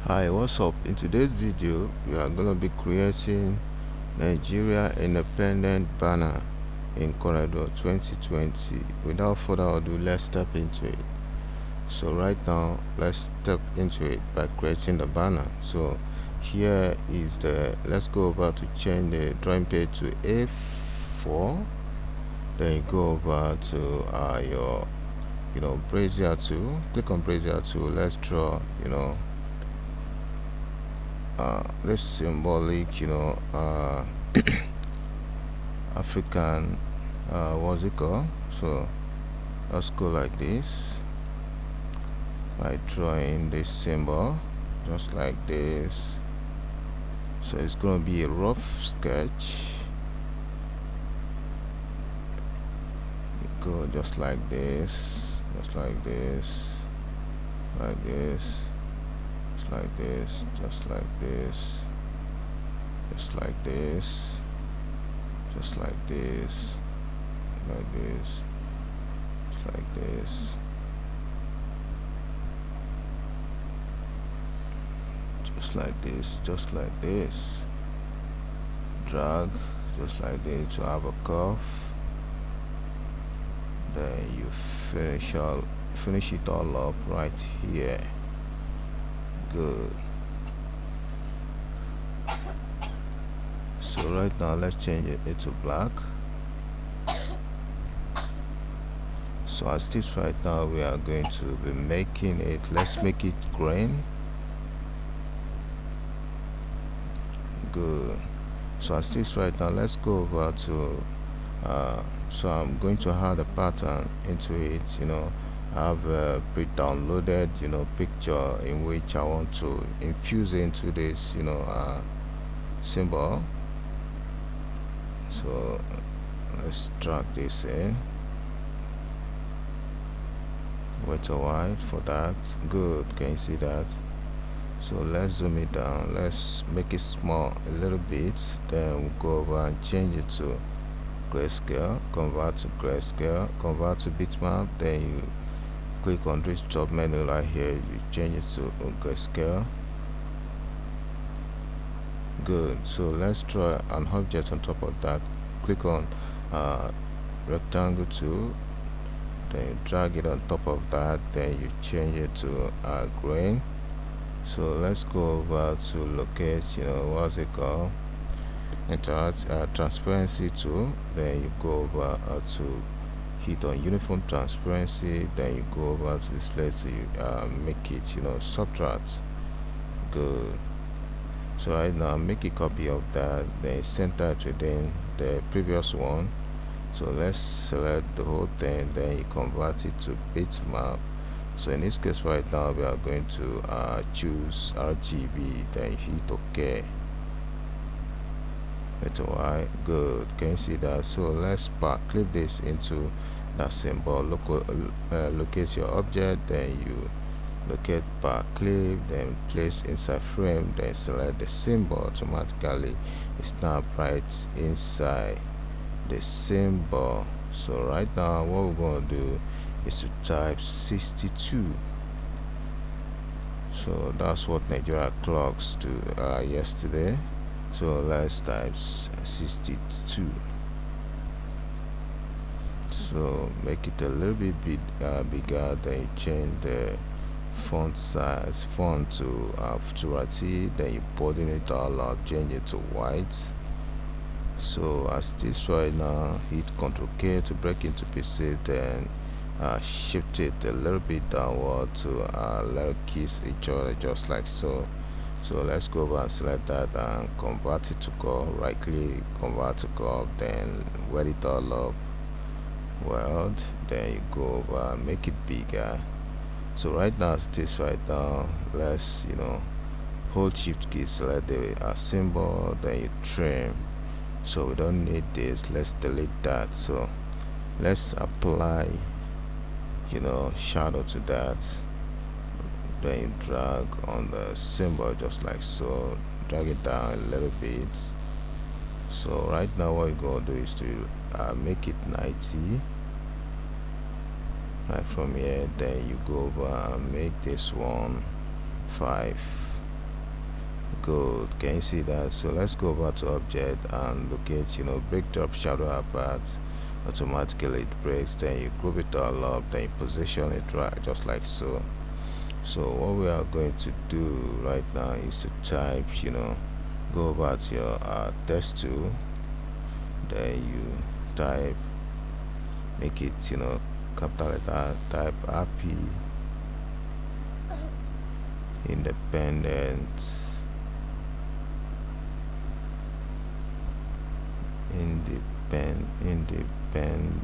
Hi, what's up? In today's video we are going to be creating Nigeria independent banner in Corridor 2020. Without further ado, let's step into it. So right now let's step into it by creating the banner. So here is let's go over to change the drawing page to A4. Then you go over to your Bezier tool. Click on Bezier tool. Let's draw this symbolic African what's it called. So let's go like this by drawing this symbol just like this. So it's gonna be a rough sketch. Go just like this, just like this, like this, just like this, just like this, just like this, just like this, like this, just like this, just like this, just like this. Drag just like this to have a curve. Then you finish it all up right here. Good. So right now let's change it to black. So as this right now we are going to be making it, let's make it green. Good. So as this right now, let's go over to so I'm going to add a pattern into it. I have a pre-downloaded picture in which I want to infuse into this symbol. So let's drag this in. Wait a while for that. Good. Can you see that? So let's zoom it down. Let's make it small a little bit. Then we'll go over and change it to grayscale. Convert to grayscale. Convert to bitmap. Then you click on this job menu right here. You change it to grayscale. Good. So let's draw an object on top of that. Click on rectangle tool. Then you drag it on top of that. Then you change it to grain. So let's go over to locate what's it called, interact transparency tool. Then you go over to hit on uniform transparency. Then you go over to display to make it subtract. Good. So right now make a copy of that, then center it within the previous one. So let's select the whole thing, then you convert it to bitmap. So in this case right now we are going to choose RGB, then hit OK. That's why. Good. Can you see that? So let's clip this into that symbol. Locate your object, then you locate back clip, then place inside frame, then select the symbol. Automatically it's now right inside the symbol. So right now what we're going to do is to type 62. So that's what Nigeria clocks to yesterday. So let's type 62. So make it a little bit bigger. Then you change the font size, font to Futurati. Then you putting it all up, change it to white. So as this right now, hit Ctrl K to break into pieces. Then shift it a little bit downward to let it kiss each other just like so. So let's go over and select that and convert it to curve. Right click, convert to curve, then wet it all up. Well, then you go over and make it bigger. So right now as this right now, let's hold shift key, select the symbol, then you trim. So we don't need this, let's delete that. So let's apply shadow to that. Then you drag on the symbol just like so, drag it down a little bit. So right now what you're gonna do is to make it 90 right from here. Then you go over and make this one 5. Good, can you see that? So let's go over to object and locate, break drop shadow apart. Automatically it breaks, then you group it all up, then you position it right just like so. So what we are going to do right now is to type, go over to your text tool, then you type, make it, capital letter, type happy independent independent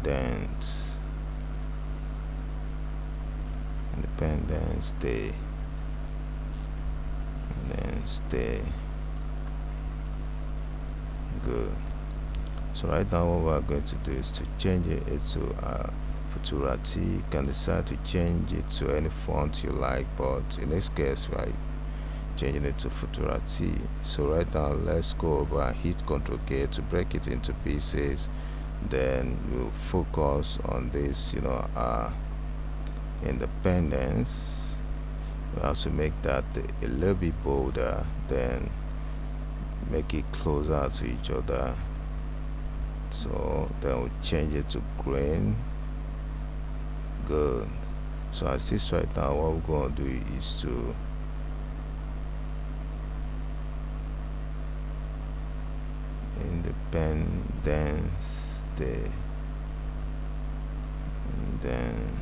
independence independence day, independence day. Good. So right now what we're going to do is to change it to Futurati. You can decide to change it to any font you like, but in this case we're changing it to Futurati. So right now let's go over and hit Ctrl K to break it into pieces. Then we'll focus on this, independence. We have to make that a little bit bolder, then make it closer to each other. So then we'll change it to green. Good. So as this right now, what we're going to do is to Independence Day, and then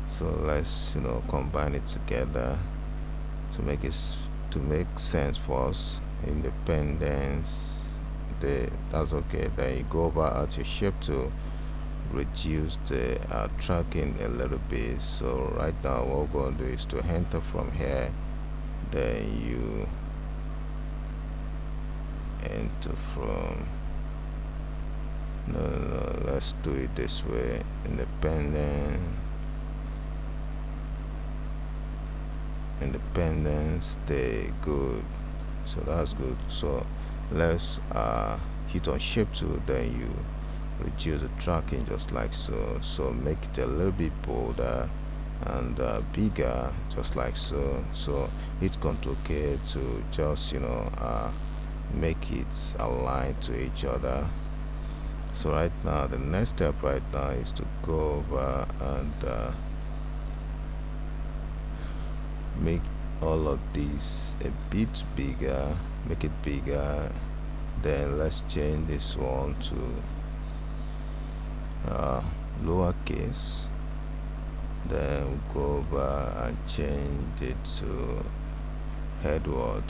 so let's combine it together to make sense for us. Independence Day, that's okay. Then you go over at your shape to reduce the tracking a little bit. So right now what we're going to do is to enter from here, then you enter from no, let's do it this way. Independence Day. Good. So that's good. So let's hit on shape tool, then you reduce the tracking just like so. So make it a little bit bolder and bigger just like so. So hit Ctrl K to just make it align to each other. So right now the next step right now is to go over and make all of these a bit bigger, make it bigger. Then let's change this one to lowercase, then we'll go over and change it to Edward.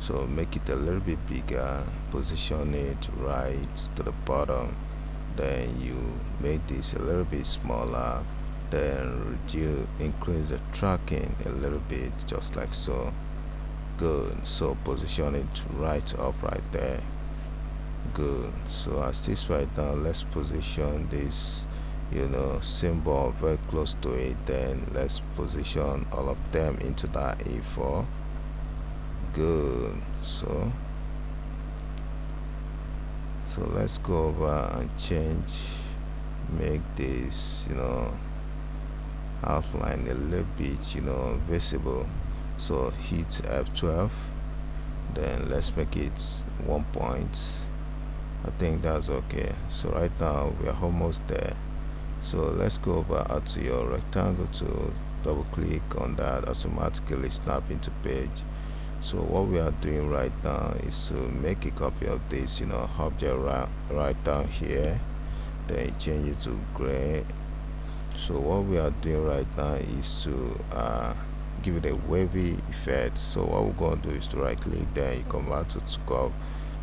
So make it a little bit bigger, position it right to the bottom, then you make this a little bit smaller, then increase the tracking a little bit just like so. Good. So position it right up right there. Good. So as this right now, let's position this symbol very close to it, then let's position all of them into that A4. Good. So let's go over and make this outline a little bit visible. So hit F12, then let's make it 1 point. I think that's okay. So right now we are almost there. So let's go over to your rectangle to double click on that, automatically snap into page. So what we are doing right now is to make a copy of this object right down here, then change it to gray. So what we are doing right now is to give it a wavy effect. So what we're going to do is to right click, then you come out to curve,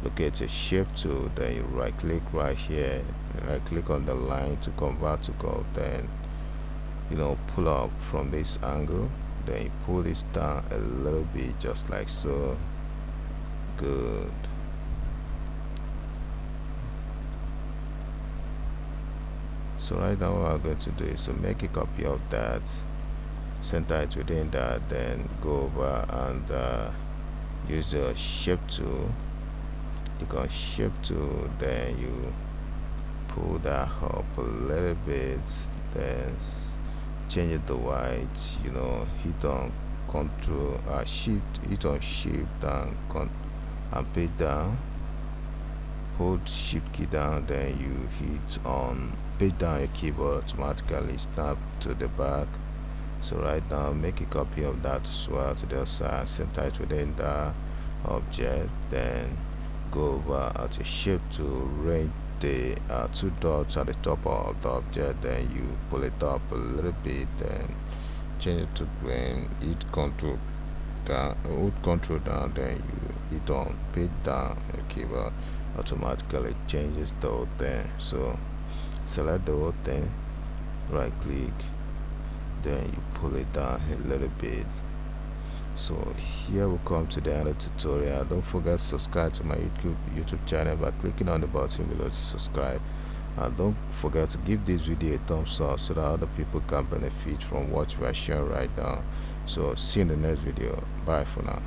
locate a shape tool, then you right click right here, right click on the line to convert to curve, then pull up from this angle, then you pull this down a little bit just like so. Good. So right now what I'm going to do is to make a copy of that, center it within that, then go over and use the shape tool, you can shift to, then you pull that up a little bit, then change it to white. Hit on control shift, hit on shift and pay down, hold shift key down, then you hit on pay down your keyboard, automatically snap to the back. So right now make a copy of that as well to the other side, center it within the object, then go over to shift to range the two dots at the top of the object, then you pull it up a little bit, then change it to green, hit control down, hold control down, then you hit on page down your keyboard, automatically changes the whole thing. So select the whole thing, right click, then you pull it down a little bit. So here we come to the end of the tutorial. Don't forget to subscribe to my YouTube channel by clicking on the button below to subscribe, and don't forget to give this video a thumbs up so that other people can benefit from what we are sharing right now. So see you in the next video. Bye for now.